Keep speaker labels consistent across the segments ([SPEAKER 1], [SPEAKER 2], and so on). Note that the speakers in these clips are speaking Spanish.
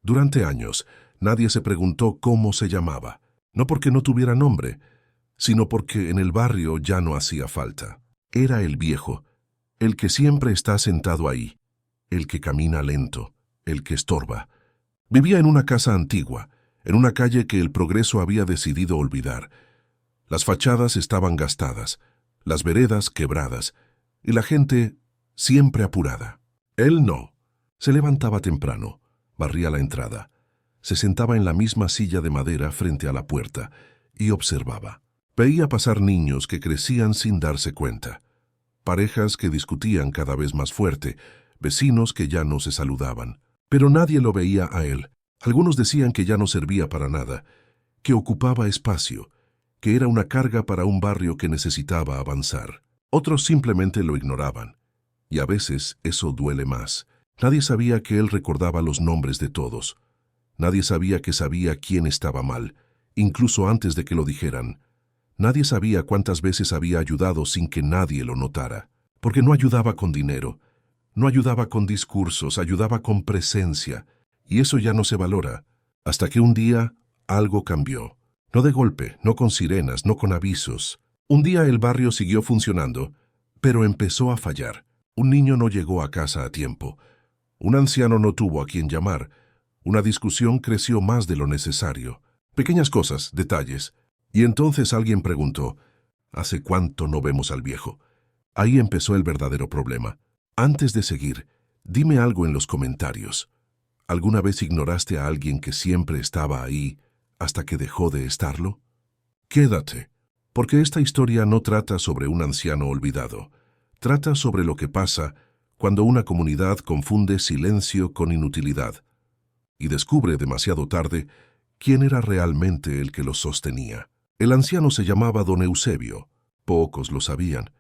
[SPEAKER 1] Durante años, nadie se preguntó cómo se llamaba, no porque no tuviera nombre, sino porque en el barrio ya no hacía falta. Era el viejo, el que siempre está sentado ahí, el que camina lento, el que estorba. Vivía en una casa antigua, en una calle que el progreso había decidido olvidar. Las fachadas estaban gastadas, las veredas quebradas, y la gente siempre apurada. Él no. Se levantaba temprano, barría la entrada, se sentaba en la misma silla de madera frente a la puerta y observaba. Veía pasar niños que crecían sin darse cuenta, parejas que discutían cada vez más fuerte, vecinos que ya no se saludaban. Pero nadie lo veía a él. Algunos decían que ya no servía para nada, que ocupaba espacio, que era una carga para un barrio que necesitaba avanzar. Otros simplemente lo ignoraban. Y a veces eso duele más. Nadie sabía que él recordaba los nombres de todos. Nadie sabía que sabía quién estaba mal, incluso antes de que lo dijeran. Nadie sabía cuántas veces había ayudado sin que nadie lo notara. Porque no ayudaba con dinero, no ayudaba con discursos, ayudaba con presencia. Y eso ya no se valora. Hasta que un día algo cambió. No de golpe, no con sirenas, no con avisos. Un día el barrio siguió funcionando, pero empezó a fallar. Un niño no llegó a casa a tiempo. Un anciano no tuvo a quien llamar. Una discusión creció más de lo necesario. Pequeñas cosas, detalles. Y entonces alguien preguntó, ¿hace cuánto no vemos al viejo? Ahí empezó el verdadero problema. Antes de seguir, dime algo en los comentarios. ¿Alguna vez ignoraste a alguien que siempre estaba ahí hasta que dejó de estarlo? Quédate, porque esta historia no trata sobre un anciano olvidado. Trata sobre lo que pasa cuando una comunidad confunde silencio con inutilidad y descubre demasiado tarde quién era realmente el que los sostenía. El anciano se llamaba Don Eusebio. Pocos lo sabían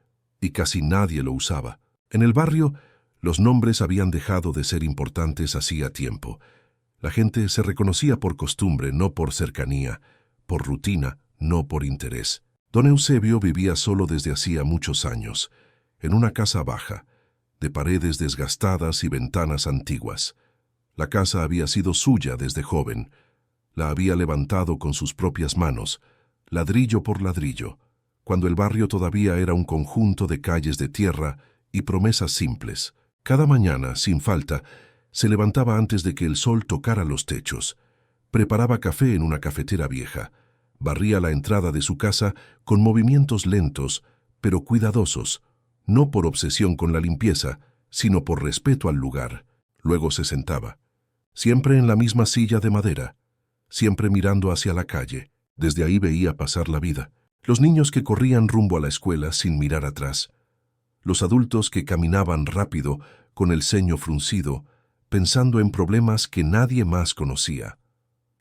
[SPEAKER 1] y casi nadie lo usaba. En el barrio, los nombres habían dejado de ser importantes hacía tiempo. La gente se reconocía por costumbre, no por cercanía, por rutina, no por interés. Don Eusebio vivía solo desde hacía muchos años, en una casa baja, de paredes desgastadas y ventanas antiguas. La casa había sido suya desde joven. La había levantado con sus propias manos, ladrillo por ladrillo, cuando el barrio todavía era un conjunto de calles de tierra y promesas simples. Cada mañana, sin falta, se levantaba antes de que el sol tocara los techos. Preparaba café en una cafetera vieja. Barría la entrada de su casa con movimientos lentos, pero cuidadosos, no por obsesión con la limpieza, sino por respeto al lugar. Luego se sentaba, siempre en la misma silla de madera, siempre mirando hacia la calle. Desde ahí veía pasar la vida. Los niños que corrían rumbo a la escuela sin mirar atrás. Los adultos que caminaban rápido, con el ceño fruncido, pensando en problemas que nadie más conocía.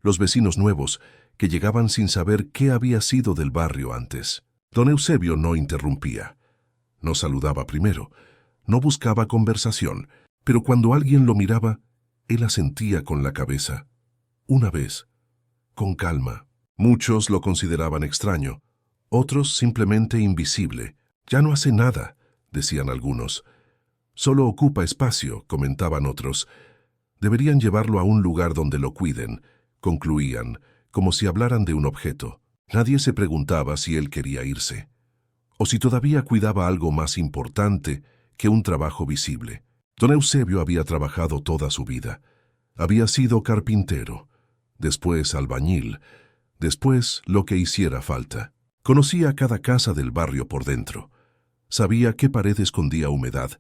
[SPEAKER 1] Los vecinos nuevos, que llegaban sin saber qué había sido del barrio antes. Don Eusebio no interrumpía. No saludaba primero, no buscaba conversación, pero cuando alguien lo miraba, él asentía con la cabeza. Una vez, con calma. Muchos lo consideraban extraño, otros simplemente invisible. Ya no hace nada, decían algunos. Solo ocupa espacio, comentaban otros. Deberían llevarlo a un lugar donde lo cuiden, concluían, como si hablaran de un objeto. Nadie se preguntaba si él quería irse, o si todavía cuidaba algo más importante que un trabajo visible. Don Eusebio había trabajado toda su vida. Había sido carpintero, después albañil, después lo que hiciera falta. Conocía cada casa del barrio por dentro. Sabía qué pared escondía humedad,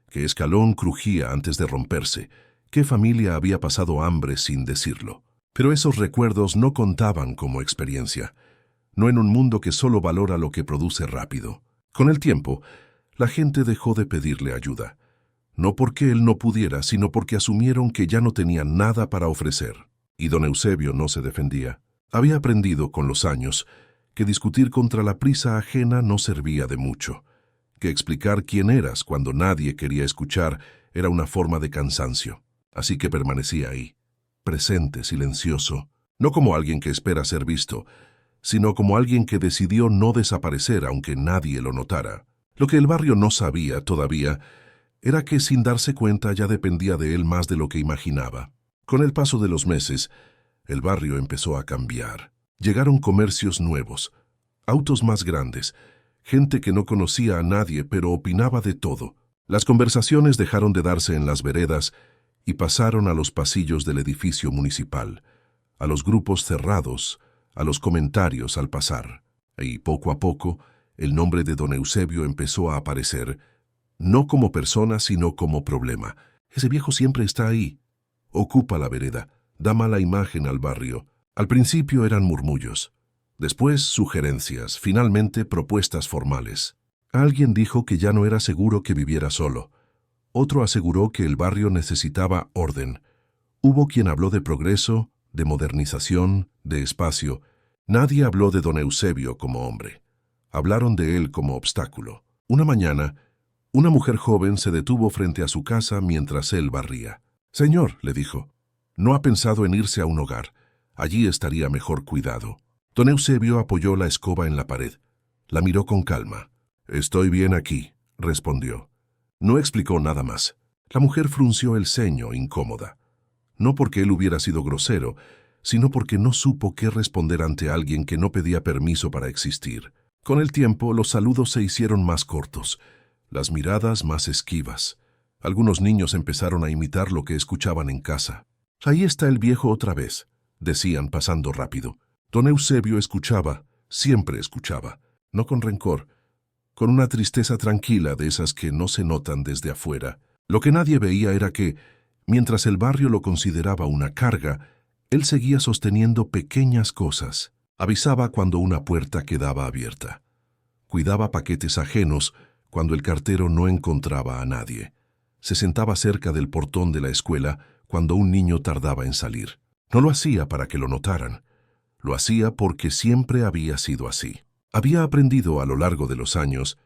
[SPEAKER 1] qué escalón crujía antes de romperse, qué familia había pasado hambre sin decirlo. Pero esos recuerdos no contaban como experiencia, no en un mundo que solo valora lo que produce rápido. Con el tiempo, la gente dejó de pedirle ayuda, no porque él no pudiera, sino porque asumieron que ya no tenía nada para ofrecer. Y don Eusebio no se defendía. Había aprendido con los años que discutir contra la prisa ajena no servía de mucho, que explicar quién eras cuando nadie quería escuchar era una forma de cansancio. Así que permanecía ahí, presente, silencioso, no como alguien que espera ser visto, sino como alguien que decidió no desaparecer aunque nadie lo notara. Lo que el barrio no sabía todavía era que sin darse cuenta ya dependía de él más de lo que imaginaba. Con el paso de los meses, el barrio empezó a cambiar. Llegaron comercios nuevos, autos más grandes, gente que no conocía a nadie pero opinaba de todo. Las conversaciones dejaron de darse en las veredas y pasaron a los pasillos del edificio municipal, a los grupos cerrados, a los comentarios al pasar. Y poco a poco, el nombre de don Eusebio empezó a aparecer, no como persona, sino como problema. Ese viejo siempre está ahí. Ocupa la vereda, da mala imagen al barrio. Al principio eran murmullos, después sugerencias, finalmente propuestas formales. Alguien dijo que ya no era seguro que viviera solo. Otro aseguró que el barrio necesitaba orden. Hubo quien habló de progreso, de modernización, de espacio. Nadie habló de don Eusebio como hombre. Hablaron de él como obstáculo. Una mañana, una mujer joven se detuvo frente a su casa mientras él barría. «Señor», le dijo, «¿no ha pensado en irse a un hogar? Allí estaría mejor cuidado». Don Eusebio apoyó la escoba en la pared. La miró con calma. «Estoy bien aquí», respondió. No explicó nada más. La mujer frunció el ceño, incómoda. No porque él hubiera sido grosero, sino porque no supo qué responder ante alguien que no pedía permiso para existir. Con el tiempo, los saludos se hicieron más cortos, las miradas más esquivas. Algunos niños empezaron a imitar lo que escuchaban en casa. «Ahí está el viejo otra vez», decían pasando rápido. Don Eusebio escuchaba, siempre escuchaba, no con rencor, con una tristeza tranquila de esas que no se notan desde afuera. Lo que nadie veía era que, mientras el barrio lo consideraba una carga, él seguía sosteniendo pequeñas cosas. Avisaba cuando una puerta quedaba abierta. Cuidaba paquetes ajenos cuando el cartero no encontraba a nadie. Se sentaba cerca del portón de la escuela cuando un niño tardaba en salir. No lo hacía para que lo notaran. Lo hacía porque siempre había sido así. Había aprendido a lo largo de los años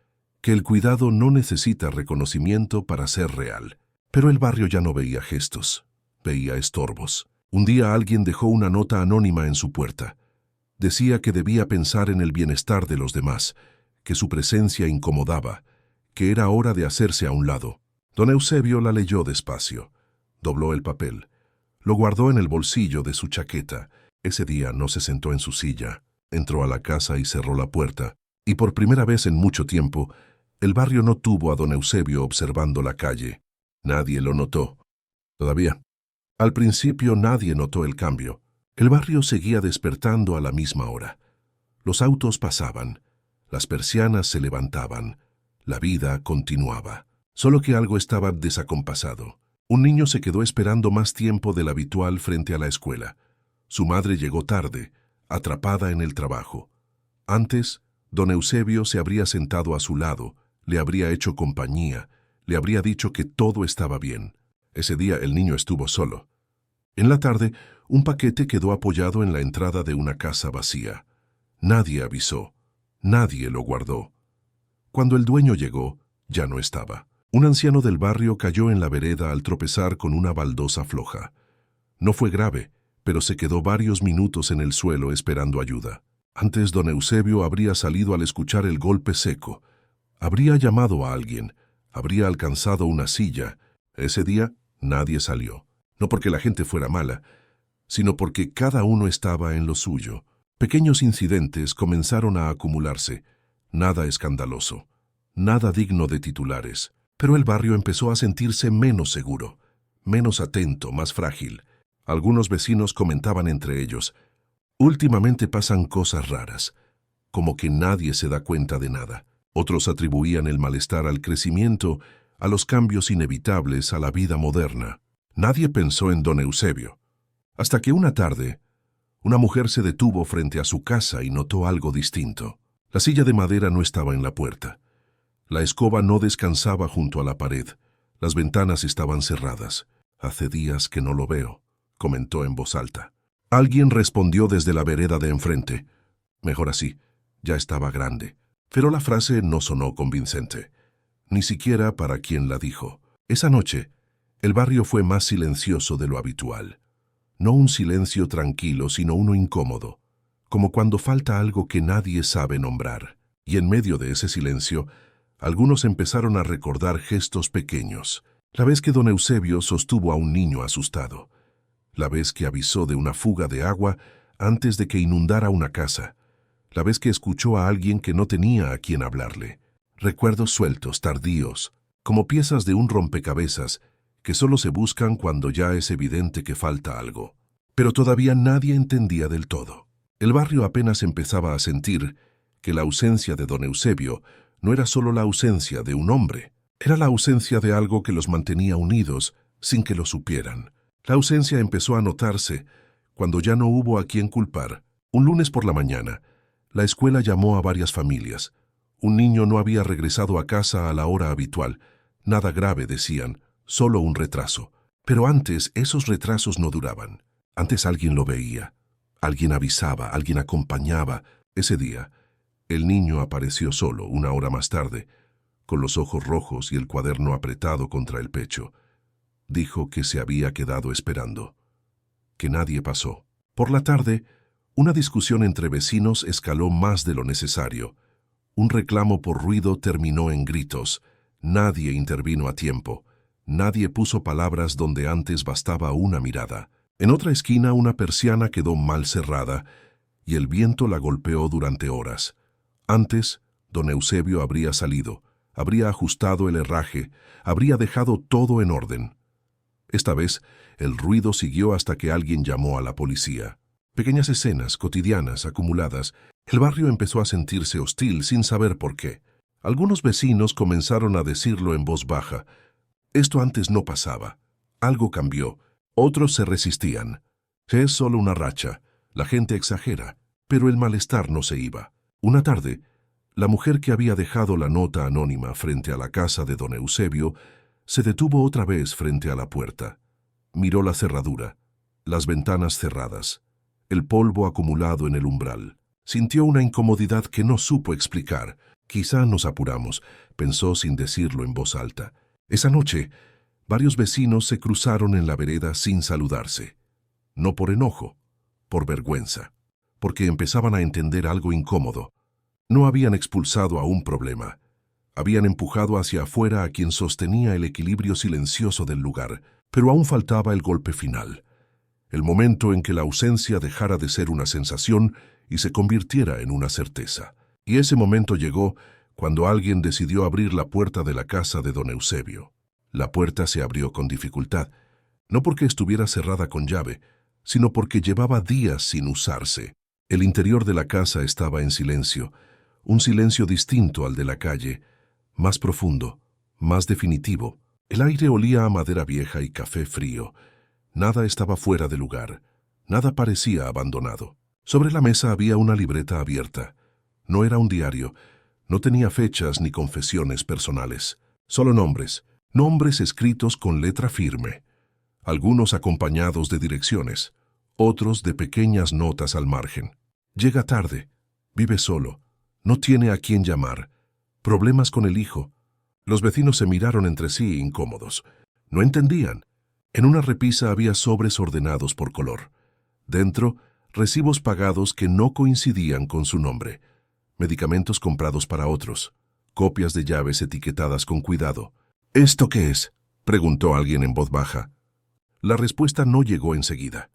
[SPEAKER 1] que el cuidado no necesita reconocimiento para ser real. Pero el barrio ya no veía gestos, veía estorbos. Un día alguien dejó una nota anónima en su puerta. Decía que debía pensar en el bienestar de los demás, que su presencia incomodaba, que era hora de hacerse a un lado. Don Eusebio la leyó despacio, dobló el papel, lo guardó en el bolsillo de su chaqueta. Ese día no se sentó en su silla, entró a la casa y cerró la puerta, y por primera vez en mucho tiempo, el barrio no tuvo a don Eusebio observando la calle. Nadie lo notó. Todavía. Al principio nadie notó el cambio. El barrio seguía despertando a la misma hora. Los autos pasaban, las persianas se levantaban, la vida continuaba. Solo que algo estaba desacompasado. Un niño se quedó esperando más tiempo del habitual frente a la escuela. Su madre llegó tarde, atrapada en el trabajo. Antes, don Eusebio se habría sentado a su lado, le habría hecho compañía, le habría dicho que todo estaba bien. Ese día el niño estuvo solo. En la tarde, un paquete quedó apoyado en la entrada de una casa vacía. Nadie avisó, nadie lo guardó. Cuando el dueño llegó, ya no estaba. Un anciano del barrio cayó en la vereda al tropezar con una baldosa floja. No fue grave, pero se quedó varios minutos en el suelo esperando ayuda. Antes don Eusebio habría salido al escuchar el golpe seco. Habría llamado a alguien, habría alcanzado una silla. Ese día nadie salió. No porque la gente fuera mala, sino porque cada uno estaba en lo suyo. Pequeños incidentes comenzaron a acumularse. Nada escandaloso, nada digno de titulares. Pero el barrio empezó a sentirse menos seguro, menos atento, más frágil. Algunos vecinos comentaban entre ellos: «Últimamente pasan cosas raras, como que nadie se da cuenta de nada». Otros atribuían el malestar al crecimiento, a los cambios inevitables, a la vida moderna. Nadie pensó en don Eusebio. Hasta que una tarde, una mujer se detuvo frente a su casa y notó algo distinto. La silla de madera no estaba en la puerta. La escoba no descansaba junto a la pared. Las ventanas estaban cerradas. «Hace días que no lo veo», comentó en voz alta. Alguien respondió desde la vereda de enfrente: «Mejor así, ya estaba grande». Pero la frase no sonó convincente, ni siquiera para quien la dijo. Esa noche, el barrio fue más silencioso de lo habitual. No un silencio tranquilo, sino uno incómodo, como cuando falta algo que nadie sabe nombrar. Y en medio de ese silencio, algunos empezaron a recordar gestos pequeños. La vez que don Eusebio sostuvo a un niño asustado. la vez que avisó de una fuga de agua antes de que inundara una casa, la vez que escuchó a alguien que no tenía a quien hablarle. Recuerdos sueltos, tardíos, como piezas de un rompecabezas que solo se buscan cuando ya es evidente que falta algo. Pero todavía nadie entendía del todo. El barrio apenas empezaba a sentir que la ausencia de don Eusebio no era solo la ausencia de un hombre, era la ausencia de algo que los mantenía unidos sin que lo supieran. La ausencia empezó a notarse cuando ya no hubo a quien culpar. Un lunes por la mañana, la escuela llamó a varias familias. Un niño no había regresado a casa a la hora habitual. Nada grave, decían, solo un retraso. Pero antes esos retrasos no duraban. Antes alguien lo veía, alguien avisaba, alguien acompañaba. Ese día, el niño apareció solo, una hora más tarde, con los ojos rojos y el cuaderno apretado contra el pecho. Dijo que se había quedado esperando, que nadie pasó. Por la tarde, una discusión entre vecinos escaló más de lo necesario. Un reclamo por ruido terminó en gritos. Nadie intervino a tiempo. Nadie puso palabras donde antes bastaba una mirada. En otra esquina, una persiana quedó mal cerrada y el viento la golpeó durante horas. Antes, don Eusebio habría salido, habría ajustado el herraje, habría dejado todo en orden. Esta vez, el ruido siguió hasta que alguien llamó a la policía. Pequeñas escenas cotidianas acumuladas, el barrio empezó a sentirse hostil sin saber por qué. Algunos vecinos comenzaron a decirlo en voz baja. Esto antes no pasaba. Algo cambió. Otros se resistían. Es solo una racha. La gente exagera. Pero el malestar no se iba. Una tarde, la mujer que había dejado la nota anónima frente a la casa de don Eusebio se detuvo otra vez frente a la puerta. Miró la cerradura, las ventanas cerradas, el polvo acumulado en el umbral. Sintió una incomodidad que no supo explicar. Quizá nos apuramos, pensó sin decirlo en voz alta. Esa noche, varios vecinos se cruzaron en la vereda sin saludarse. No por enojo, por vergüenza, porque empezaban a entender algo incómodo. No habían expulsado a un problema. Habían empujado hacia afuera a quien sostenía el equilibrio silencioso del lugar, pero aún faltaba el golpe final. El momento en que la ausencia dejara de ser una sensación y se convirtiera en una certeza. Y ese momento llegó cuando alguien decidió abrir la puerta de la casa de don Eusebio. La puerta se abrió con dificultad, no porque estuviera cerrada con llave, sino porque llevaba días sin usarse. El interior de la casa estaba en silencio, un silencio distinto al de la calle, más profundo, más definitivo. El aire olía a madera vieja y café frío. Nada estaba fuera de lugar, nada parecía abandonado. Sobre la mesa había una libreta abierta. No era un diario, no tenía fechas ni confesiones personales, solo nombres, nombres escritos con letra firme, algunos acompañados de direcciones, otros de pequeñas notas al margen. Llega tarde, vive solo, no tiene a quién llamar, problemas con el hijo. Los vecinos se miraron entre sí incómodos. No entendían. En una repisa había sobres ordenados por color. Dentro, recibos pagados que no coincidían con su nombre. Medicamentos comprados para otros. Copias de llaves etiquetadas con cuidado. ¿Esto qué es?, preguntó alguien en voz baja. La respuesta no llegó enseguida.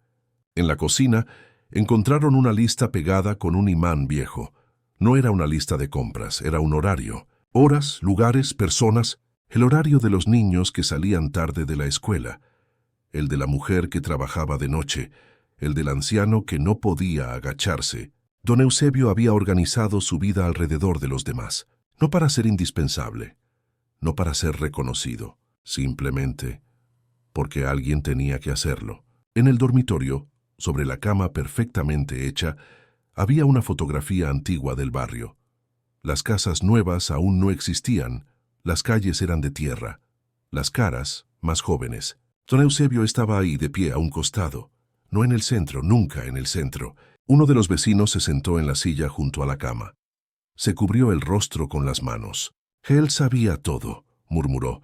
[SPEAKER 1] En la cocina, encontraron una lista pegada con un imán viejo. No era una lista de compras, era un horario. Horas, lugares, personas, el horario de los niños que salían tarde de la escuela, el de la mujer que trabajaba de noche, el del anciano que no podía agacharse. Don Eusebio había organizado su vida alrededor de los demás, no para ser indispensable, no para ser reconocido, simplemente porque alguien tenía que hacerlo. En el dormitorio, sobre la cama perfectamente hecha, había una fotografía antigua del barrio. Las casas nuevas aún no existían, las calles eran de tierra, las caras más jóvenes. Don Eusebio estaba ahí de pie a un costado, no en el centro, nunca en el centro. Uno de los vecinos se sentó en la silla junto a la cama. Se cubrió el rostro con las manos. Él sabía todo, murmuró.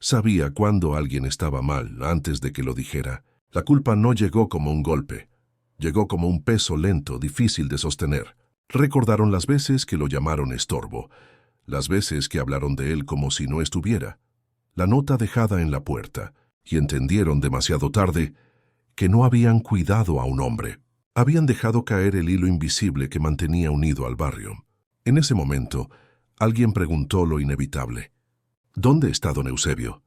[SPEAKER 1] Sabía cuándo alguien estaba mal antes de que lo dijera. La culpa no llegó como un golpe. Llegó como un peso lento, difícil de sostener. Recordaron las veces que lo llamaron estorbo, las veces que hablaron de él como si no estuviera, la nota dejada en la puerta, y entendieron demasiado tarde que no habían cuidado a un hombre. Habían dejado caer el hilo invisible que mantenía unido al barrio. En ese momento, alguien preguntó lo inevitable. ¿Dónde está don Eusebio?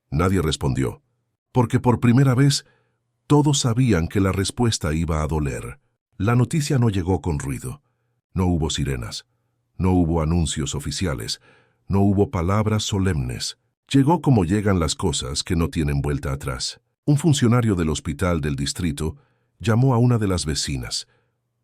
[SPEAKER 1] Nadie respondió, porque por primera vez todos sabían que la respuesta iba a doler. La noticia no llegó con ruido. No hubo sirenas. No hubo anuncios oficiales. No hubo palabras solemnes. Llegó como llegan las cosas que no tienen vuelta atrás. Un funcionario del hospital del distrito llamó a una de las vecinas.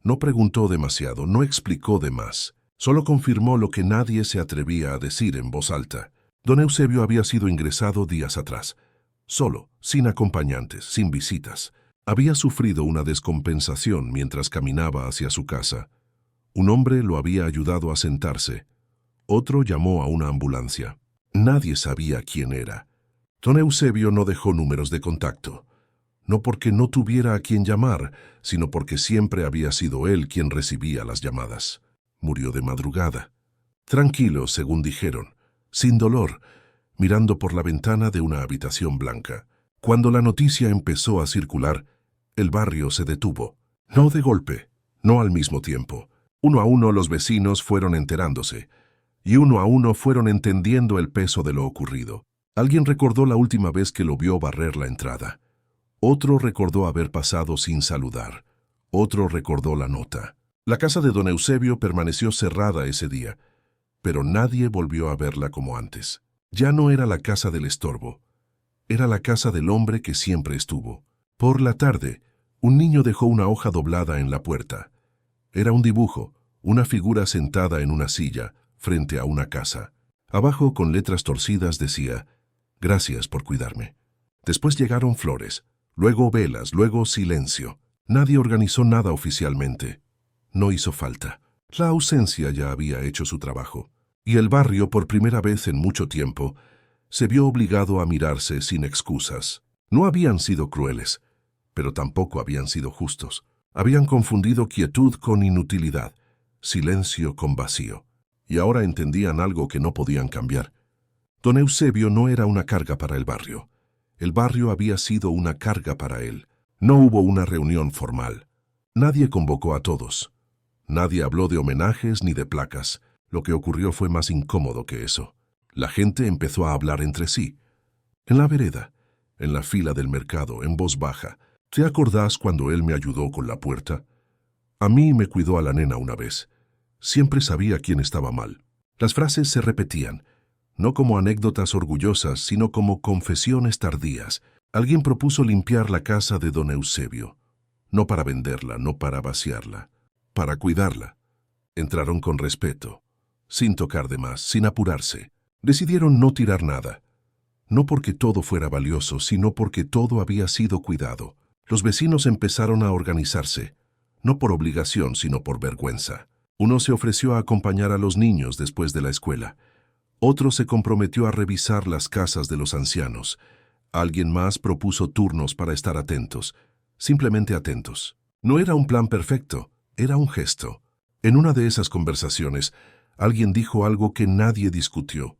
[SPEAKER 1] No preguntó demasiado, no explicó de más. Solo confirmó lo que nadie se atrevía a decir en voz alta. Don Eusebio había sido ingresado días atrás. Solo, sin acompañantes, sin visitas. Había sufrido una descompensación mientras caminaba hacia su casa. Un hombre lo había ayudado a sentarse. Otro llamó a una ambulancia. Nadie sabía quién era. Don Eusebio no dejó números de contacto. No porque no tuviera a quien llamar, sino porque siempre había sido él quien recibía las llamadas. Murió de madrugada. Tranquilo, según dijeron, sin dolor, mirando por la ventana de una habitación blanca. Cuando la noticia empezó a circular, el barrio se detuvo. No de golpe, no al mismo tiempo. Uno a uno los vecinos fueron enterándose, y uno a uno fueron entendiendo el peso de lo ocurrido. Alguien recordó la última vez que lo vio barrer la entrada. Otro recordó haber pasado sin saludar. Otro recordó la nota. La casa de don Eusebio permaneció cerrada ese día, pero nadie volvió a verla como antes. Ya no era la casa del estorbo. Era la casa del hombre que siempre estuvo. Por la tarde, un niño dejó una hoja doblada en la puerta. Era un dibujo, una figura sentada en una silla, frente a una casa. Abajo, con letras torcidas, decía, «Gracias por cuidarme». Después llegaron flores, luego velas, luego silencio. Nadie organizó nada oficialmente. No hizo falta. La ausencia ya había hecho su trabajo. Y el barrio, por primera vez en mucho tiempo, se vio obligado a mirarse sin excusas. No habían sido crueles, pero tampoco habían sido justos. Habían confundido quietud con inutilidad, silencio con vacío. Y ahora entendían algo que no podían cambiar. Don Eusebio no era una carga para el barrio. El barrio había sido una carga para él. No hubo una reunión formal. Nadie convocó a todos. Nadie habló de homenajes ni de placas. Lo que ocurrió fue más incómodo que eso. La gente empezó a hablar entre sí. En la vereda, en la fila del mercado, en voz baja. ¿Te acordás cuando él me ayudó con la puerta? A mí me cuidó a la nena una vez. Siempre sabía quién estaba mal. Las frases se repetían, no como anécdotas orgullosas, sino como confesiones tardías. Alguien propuso limpiar la casa de don Eusebio. No para venderla, no para vaciarla, para cuidarla. Entraron con respeto, sin tocar de más, sin apurarse. Decidieron no tirar nada. No porque todo fuera valioso, sino porque todo había sido cuidado. Los vecinos empezaron a organizarse, no por obligación, sino por vergüenza. Uno se ofreció a acompañar a los niños después de la escuela. Otro se comprometió a revisar las casas de los ancianos. Alguien más propuso turnos para estar atentos, simplemente atentos. No era un plan perfecto, era un gesto. En una de esas conversaciones, alguien dijo algo que nadie discutió.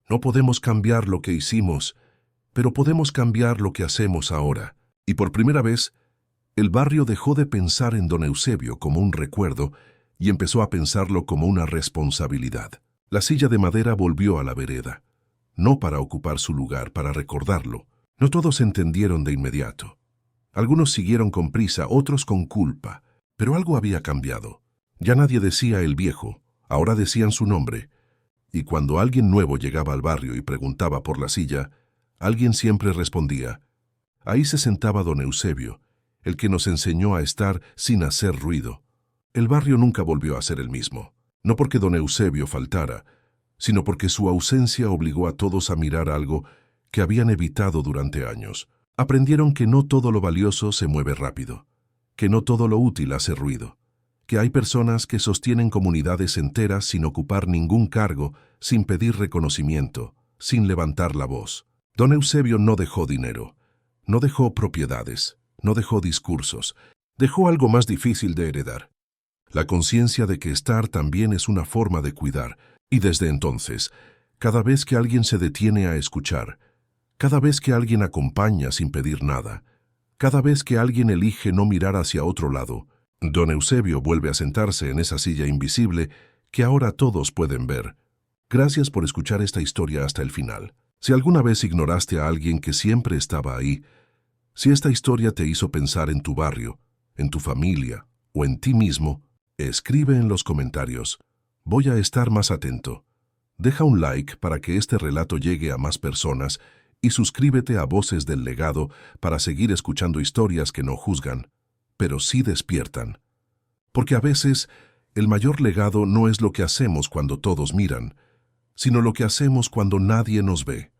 [SPEAKER 1] No podemos cambiar lo que hicimos, pero podemos cambiar lo que hacemos ahora. Y por primera vez, el barrio dejó de pensar en don Eusebio como un recuerdo y empezó a pensarlo como una responsabilidad. La silla de madera volvió a la vereda, no para ocupar su lugar, para recordarlo. No todos entendieron de inmediato. Algunos siguieron con prisa, otros con culpa, pero algo había cambiado. Ya nadie decía el viejo, ahora decían su nombre. Y cuando alguien nuevo llegaba al barrio y preguntaba por la silla, alguien siempre respondía, «Ahí se sentaba don Eusebio, el que nos enseñó a estar sin hacer ruido». El barrio nunca volvió a ser el mismo, no porque don Eusebio faltara, sino porque su ausencia obligó a todos a mirar algo que habían evitado durante años. Aprendieron que no todo lo valioso se mueve rápido, que no todo lo útil hace ruido, que hay personas que sostienen comunidades enteras sin ocupar ningún cargo, sin pedir reconocimiento, sin levantar la voz. Don Eusebio no dejó dinero, no dejó propiedades, no dejó discursos, dejó algo más difícil de heredar. La conciencia de que estar también es una forma de cuidar, y desde entonces, cada vez que alguien se detiene a escuchar, cada vez que alguien acompaña sin pedir nada, Cada vez que alguien elige no mirar hacia otro lado, don Eusebio vuelve a sentarse en esa silla invisible que ahora todos pueden ver. Gracias por escuchar esta historia hasta el final. Si alguna vez ignoraste a alguien que siempre estaba ahí, si esta historia te hizo pensar en tu barrio, en tu familia o en ti mismo, escribe en los comentarios. Voy a estar más atento. Deja un like para que este relato llegue a más personas y suscríbete a Voces del Legado para seguir escuchando historias que no juzgan, pero sí despiertan. Porque a veces el mayor legado no es lo que hacemos cuando todos miran, sino lo que hacemos cuando nadie nos ve.